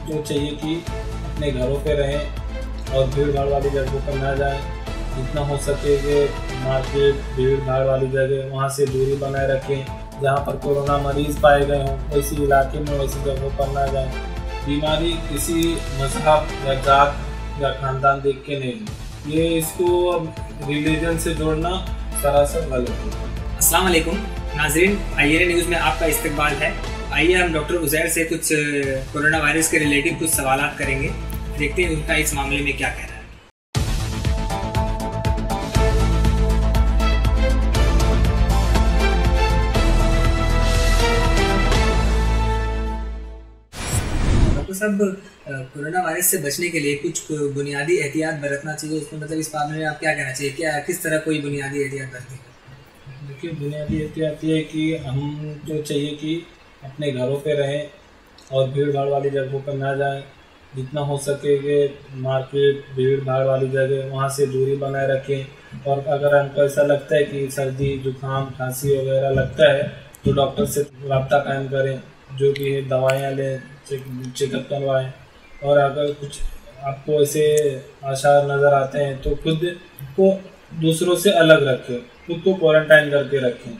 तो चाहिए कि अपने घरों पे रहें और भीड़ भाड़ वाली जगहों पर ना जाएं। जितना हो सके कि मार्केट, भीड़ भाड़ वाली जगह वहाँ से दूरी बनाए रखें। जहाँ पर कोरोना मरीज़ पाए गए हों वैसी इलाके में वैसी जगहों पर ना जाएं। बीमारी किसी मजहब या जात या खानदान देख के नहीं, ये इसको रिलीजन से जोड़ना सरासर गलत है। अस्सलाम वालेकुम नाज़रीन, INA न्यूज़ में आपका इस्तकबाल है। आइए हम डॉक्टर उज़ैर से कुछ कोरोना वायरस के रिलेटेड कुछ सवालात करेंगे, देखते हैं उनका इस मामले में क्या कहना है। डॉक्टर साहब, कोरोना वायरस से बचने के लिए कुछ बुनियादी एहतियात बरतना चाहिए, इसमें मतलब इस मामले में आप क्या कहना चाहिए, क्या किस तरह कोई बुनियादी एहतियात बरतें? देखिए, बुनियादी एहतियात ये है कि हम तो चाहिए कि अपने घरों पे रहें और भीड़ भाड़ वाली जगहों पर ना जाएं। जितना हो सके कि मार्केट, भीड़ भाड़ वाली जगह वहाँ से दूरी बनाए रखें। और अगर हमको ऐसा लगता है कि सर्दी, जुकाम, खांसी वगैरह लगता है तो डॉक्टर से रब्ता कायम करें, जो भी है दवाइयाँ लें, चेकअप करवाएं। और अगर कुछ आपको ऐसे आसार नज़र आते हैं तो खुद को दूसरों से अलग रखें, खुद को क्वारंटाइन करके रखें,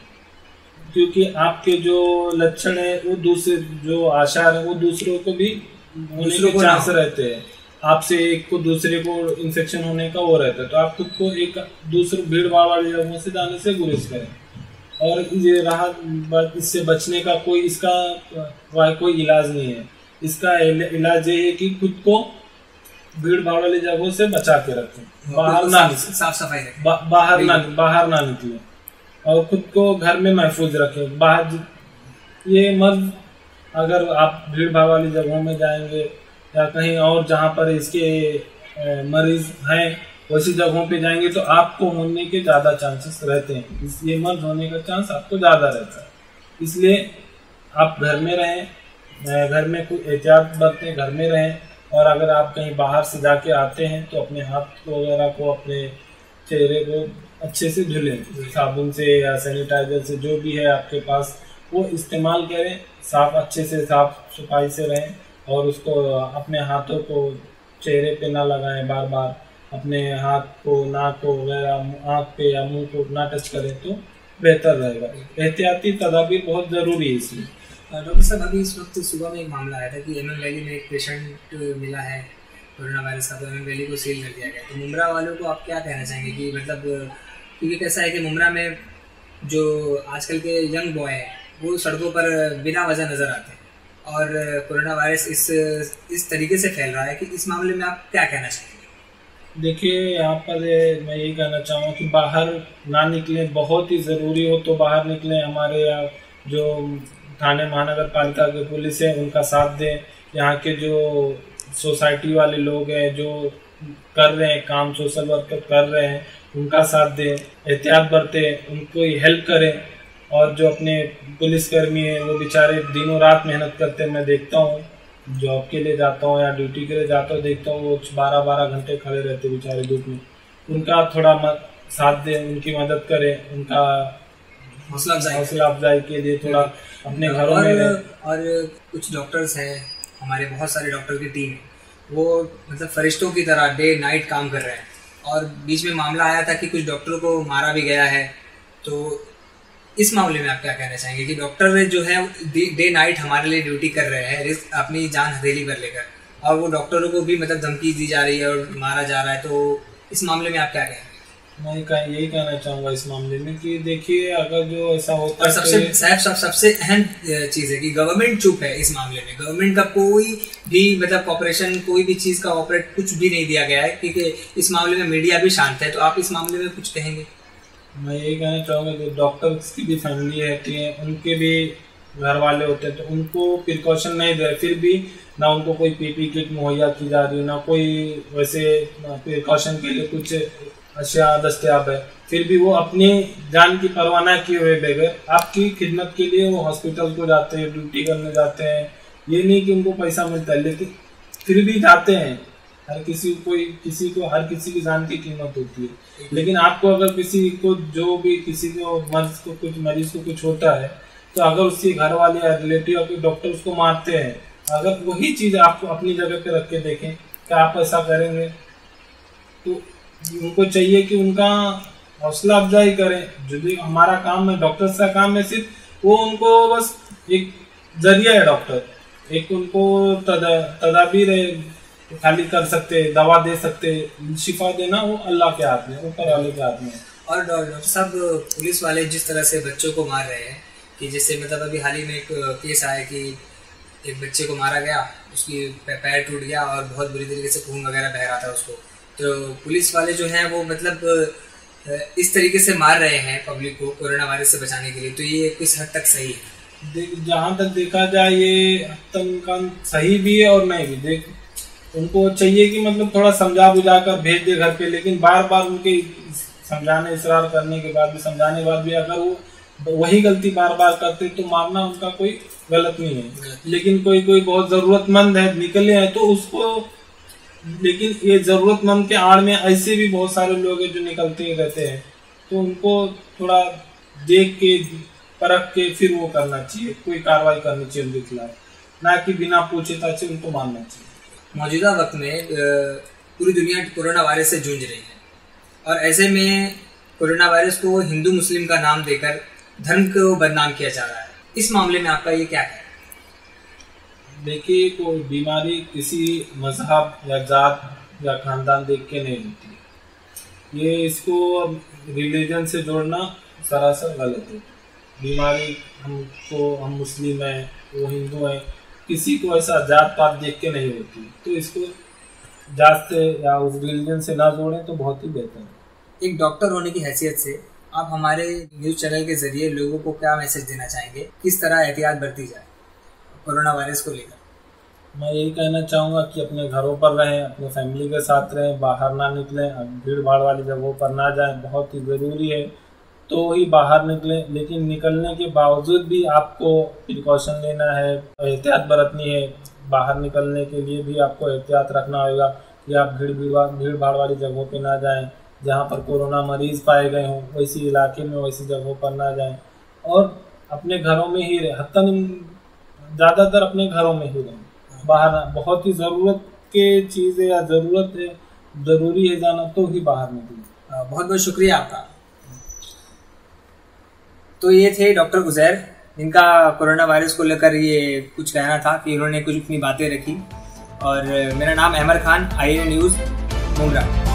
क्योंकि आपके जो लक्षण है वो दूसरे जो आसार है वो दूसरों को भी होने के चांस रहते हैं। आपसे एक को दूसरे को इन्फेक्शन होने का वो रहता है, तो आप खुद को एक दूसरे भीड़ भाड़ वाली जगहों से जाने से गुरेज करें। और ये राहत, इससे बचने का कोई इलाज नहीं है। इसका इलाज ये है कि खुद को भीड़ भाड़ वाली जगहों से बचा के रखें, बाहर ना साफ सफाई रखें, बाहर ना निकलें और खुद को घर में महफूज रखें। बाहर ये मत, अगर आप भीड़ भाड़ वाली जगहों में जाएंगे या कहीं और जहाँ पर इसके मरीज हैं वैसी जगहों पे जाएंगे तो आपको होने के ज़्यादा चांसेस रहते हैं, इसलिए मर्ज होने का चांस आपको ज़्यादा रहता है। इसलिए आप घर में रहें, घर में कोई एहतियात बरतें, घर में रहें। और अगर आप कहीं बाहर से जाके आते हैं तो अपने हाथ वगैरह को, अपने चेहरे को अच्छे से धुलें, साबुन से या सैनिटाइजर से, जो भी है आपके पास वो इस्तेमाल करें। अच्छे से साफ सफाई से रहें और उसको अपने हाथों को चेहरे पे ना लगाएं बार बार। अपने हाथ को, नाक को वगैरह, आँख पे या मुंह को ना टच करें तो बेहतर रहेगा। एहतियाती तदाबीर बहुत ज़रूरी है इसमें। डॉक्टर साहब, अभी इस वक्त सुबह में एक मामला आया था कि MM वैली में एक पेशेंट मिला है कोरोना वायरस का, तो MM वैली को सील कर दिया गया। तो मुमरा वालों को आप क्या कहना चाहेंगे कि मतलब, क्योंकि कैसा है कि मुमरा में जो आजकल के यंग बॉय हैं वो सड़कों पर बिना वजह नज़र आते हैं और कोरोना वायरस इस तरीके से फैल रहा है कि इस मामले में आप क्या कहना चाहेंगे? देखिए, यहाँ पर मैं यही कहना चाहूँगा कि बाहर ना निकलें, बहुत ही ज़रूरी हो तो बाहर निकलें। हमारे यहाँ जो थाने महानगर पालिका के पुलिस है उनका साथ दें। यहाँ के जो सोसाइटी वाले लोग हैं जो कर रहे हैं काम, सोशल वर्कर कर रहे हैं, उनका साथ दें, एहतियात बरतें, उनको हेल्प करें। और जो अपने पुलिसकर्मी हैं वो बेचारे दिनों रात मेहनत करते हैं। मैं देखता हूँ, जॉब के लिए जाता हूँ या ड्यूटी के लिए जाता हूँ, देखता हूँ वो 12-12 घंटे खड़े रहते बेचारे धूप में। उनका थोड़ा साथ दें, उनकी मदद करें, उनका हौसला अफजाई के लिए थोड़ा अपने घरों में। और कुछ डॉक्टर्स हैं, हमारे बहुत सारे डॉक्टर की टीम, वो मतलब फरिश्तों की तरह डे नाइट काम कर रहे हैं। और बीच में मामला आया था कि कुछ डॉक्टरों को मारा भी गया है। तो इस मामले में आप क्या कहना चाहेंगे कि डॉक्टर जो है डे नाइट हमारे लिए ड्यूटी कर रहे हैं, रिस्क अपनी जान हथेली पर लेकर, और वो डॉक्टरों को भी मतलब धमकी दी जा रही है और मारा जा रहा है, तो इस मामले में आप क्या कहेंगे? मैं यही कहना चाहूँगा इस मामले में कि देखिए, अगर जो ऐसा होता है, सबसे अहम चीज़ है कि गवर्नमेंट चुप है इस मामले में। गवर्नमेंट का कोई भी मतलब कॉपरेशन, कोई भी चीज़ का ऑपरेट कुछ भी नहीं दिया गया है, क्योंकि इस मामले में मीडिया भी शांत है। तो आप इस मामले में कुछ कहेंगे? मैं यही कहना चाहूँगा कि डॉक्टर्स की भी फैमिली रहती है, उनके भी घर वाले होते हैं, तो उनको प्रिकॉशन नहीं दे, फिर भी ना उनको कोई PP किट मुहैया की जा रही है, ना कोई वैसे प्रिकॉशन के लिए कुछ अशिया दस्तयाब है, फिर भी वो अपनी जान की परवाह न किए हुए बगैर आपकी खिदमत के लिए वो हॉस्पिटल को जाते हैं, ड्यूटी करने जाते हैं। ये नहीं कि उनको पैसा मिलता है, लेकिन फिर भी जाते हैं। हर किसी की जान की कीमत होती है। लेकिन आपको अगर किसी को मरीज को कुछ होता है, तो अगर उसके घर वाले या रिलेटिव या डॉक्टर उसको मारते हैं अगर वही चीज़ आपको अपनी जगह पे रख के देखें, क्या आप ऐसा करेंगे? तो उनको चाहिए कि उनका हौसला अफजाई करें। जो भी हमारा काम है, डॉक्टर्स का काम है सिर्फ वो उनको बस एक जरिया है डॉक्टर, एक उनको तदाबीर है, खाली कर सकते, दवा दे सकते, शिफा देना वो अल्लाह के हाथ में, ऊपर वाले के हाथ में। और डॉक्टर साहब, पुलिस वाले जिस तरह से बच्चों को मार रहे हैं कि जैसे मतलब अभी हाल ही में एक केस आया कि एक बच्चे को मारा गया, उसकी पैर टूट गया और बहुत बुरी तरीके से खून वगैरह बह रहा था उसको। तो पुलिस वाले जो हैं वो मतलब इस तरीके से मार रहे हैं पब्लिक को कोरोना वायरस से बचाने के लिए, तो ये किस हद तक सही है? जहाँ तक देखा जाए ये हद तक सही भी है और नहीं भी। देख, उनको चाहिए कि मतलब थोड़ा समझा बुझा कर भेज दे घर पे, लेकिन बार बार उनके समझाने इसरार करने के बाद भी, समझाने के बाद भी अगर वो वही गलती बार बार करते तो मारना उनका कोई गलत नहीं है। लेकिन कोई बहुत जरूरतमंद है, निकले हैं तो उसको, लेकिन ये जरूरतमंद के आड़ में ऐसे भी बहुत सारे लोग हैं जो निकलते रहते हैं, तो उनको थोड़ा देख के परख के फिर वो करना चाहिए, कोई कार्रवाई करनी चाहिए उनके खिलाफ, ना कि बिना पूछे ताछे उनको मारना चाहिए। मौजूदा वक्त में पूरी दुनिया कोरोना वायरस से जूझ रही है और ऐसे में कोरोना वायरस को हिंदू मुस्लिम का नाम देकर धर्म को बदनाम किया जा रहा है। इस मामले में आपका ये क्या है? देखिए, कोई बीमारी किसी मजहब या जात या खानदान देख के नहीं होती। ये इसको रिलीजन से जोड़ना सरासर गलत है। बीमारी हम मुस्लिम हैं, वो हिंदू हैं, किसी को ऐसा जात पात देख के नहीं होती, तो इसको जात से या उस रिलीजन से ना जोड़ें तो बहुत ही बेहतर है। एक डॉक्टर होने की हैसियत से आप हमारे न्यूज़ चैनल के जरिए लोगों को क्या मैसेज देना चाहेंगे? किस तरह एहतियात बरती जाए कोरोना वायरस को लेकर? मैं यही कहना चाहूँगा कि अपने घरों पर रहें, अपने फैमिली के साथ रहें, बाहर ना निकलें, भीड़ भाड़ वाली जगहों पर ना जाएं। बहुत ही ज़रूरी है तो ही बाहर निकलें, लेकिन निकलने के बावजूद भी आपको प्रिकॉशन लेना है, एहतियात बरतनी है। बाहर निकलने के लिए भी आपको एहतियात रखना होगा कि आप भीड़ भाड़ वाली जगहों पे ना जाएं, जहाँ पर कोरोना मरीज़ पाए गए हों वैसी इलाके में, वैसी जगहों पर ना जाएं और अपने घरों में ही रहें। ज़्यादातर अपने घरों में ही रहें, बाहर बहुत ही ज़रूरत के चीज़ है या ज़रूरी है जाना तो ही बाहर निकलें। बहुत बहुत शुक्रिया आपका। तो ये थे डॉक्टर उज़ैर, जिनका कोरोना वायरस को लेकर ये कुछ कहना था कि उन्होंने कुछ अपनी बातें रखी। और मेरा नाम अहमर खान, IANA न्यूज़, मुंगरा।